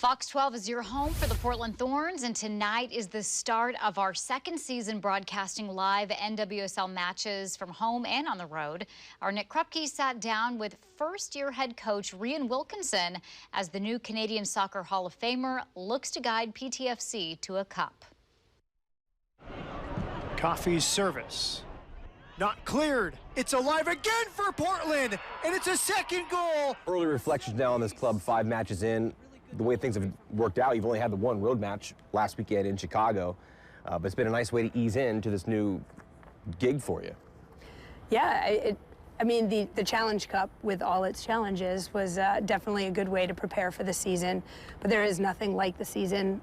Fox 12 is your home for the Portland Thorns, and tonight is the start of our second season broadcasting live NWSL matches from home and on the road. Our Nick Krupke sat down with first-year head coach Rian Wilkinson as the new Canadian Soccer Hall of Famer looks to guide PTFC to a cup. Coffey's service. Not cleared. It's alive again for Portland, and it's a second goal. Early reflections now on this club 5 matches in. The way things have worked out, you've only had the one road match last weekend in Chicago, but it's been a nice way to ease into this new gig for you. Yeah, I mean, the Challenge Cup, with all its challenges, was definitely a good way to prepare for the season, but there is nothing like the season.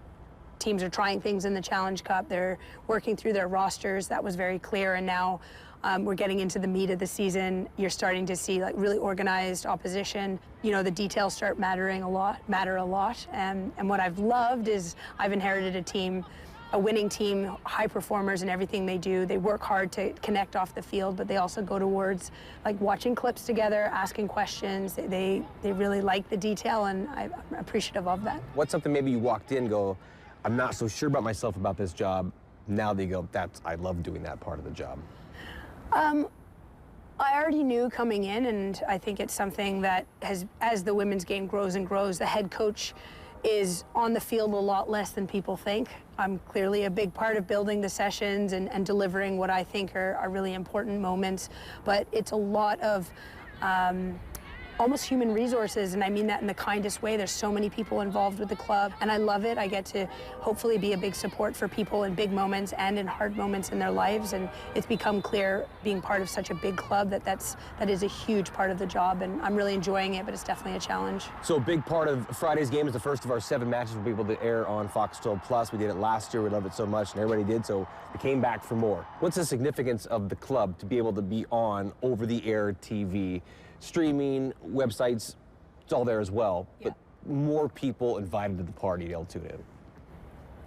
Teams are trying things in the Challenge Cup. They're working through their rosters. That was very clear, and now we're getting into the meat of the season. You're starting to see like really organized opposition. You know, the details start matter a lot. And what I've loved is I've inherited a team, a winning team, high performers in everything they do. They work hard to connect off the field, but they also go towards like watching clips together, asking questions. They really like the detail, and I'm appreciative of that. What's something maybe you walked in and go, I'm not so sure about myself about this job. Now they go, I love doing that part of the job. I already knew coming in, and I think it's something that as the women's game grows and grows, the head coach is on the field a lot less than people think. I'm clearly a big part of building the sessions and delivering what I think are really important moments, but it's a lot of almost human resources, and I mean that in the kindest way. There's so many people involved with the club, and I love it. I get to hopefully be a big support for people in big moments and in hard moments in their lives, and it's become clear, being part of such a big club, that is a huge part of the job, and I'm really enjoying it, but it's definitely a challenge. So a big part of Friday's game is the first of our 7 matches we'll be able to air on Fox 12 Plus. We did it last year. We loved it so much, and everybody did, so we came back for more. What's the significance of the club to be able to be on over-the-air TV? Streaming, websites, it's all there as well, but more people invited to the party to tune in.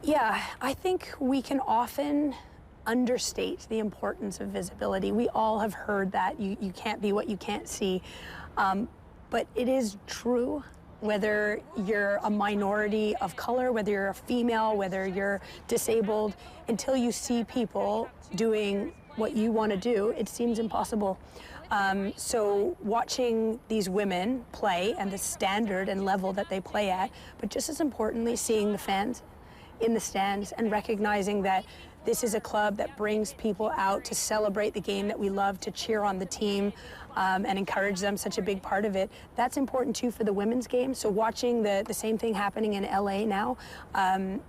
Yeah, I think we can often understate the importance of visibility. We all have heard that you can't be what you can't see, but it is true. Whether you're a minority of color, whether you're a female, whether you're disabled, until you see people doing what you want to do, it seems impossible. So watching these women play and the standard and level that they play at, but just as importantly, seeing the fans in the stands and recognizing that this is a club that brings people out to celebrate the game that we love, to cheer on the team and encourage them, such a big part of it. That's important too for the women's game. So watching the same thing happening in LA now,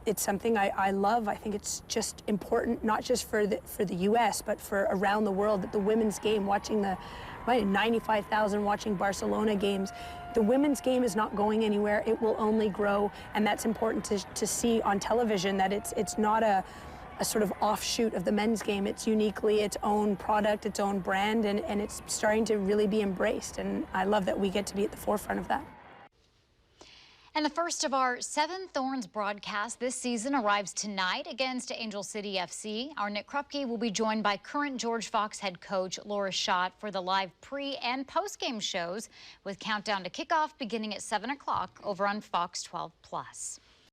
it's something I love. I think it's just important, not just for the US, but for around the world, that the women's game, watching the 95,000 watching Barcelona games, the women's game is not going anywhere. It will only grow, and that's important to see on television, that it's not a sort of offshoot of the men's game. It's uniquely its own product, its own brand, and it's starting to really be embraced, and I love that we get to be at the forefront of that. And the first of our 7 Thorns broadcasts this season arrives tonight against Angel City FC. Our Nick Krupke will be joined by current George Fox head coach Laura Schott for the live pre- and post-game shows, with countdown to kickoff beginning at 7 o'clock over on Fox 12 Plus.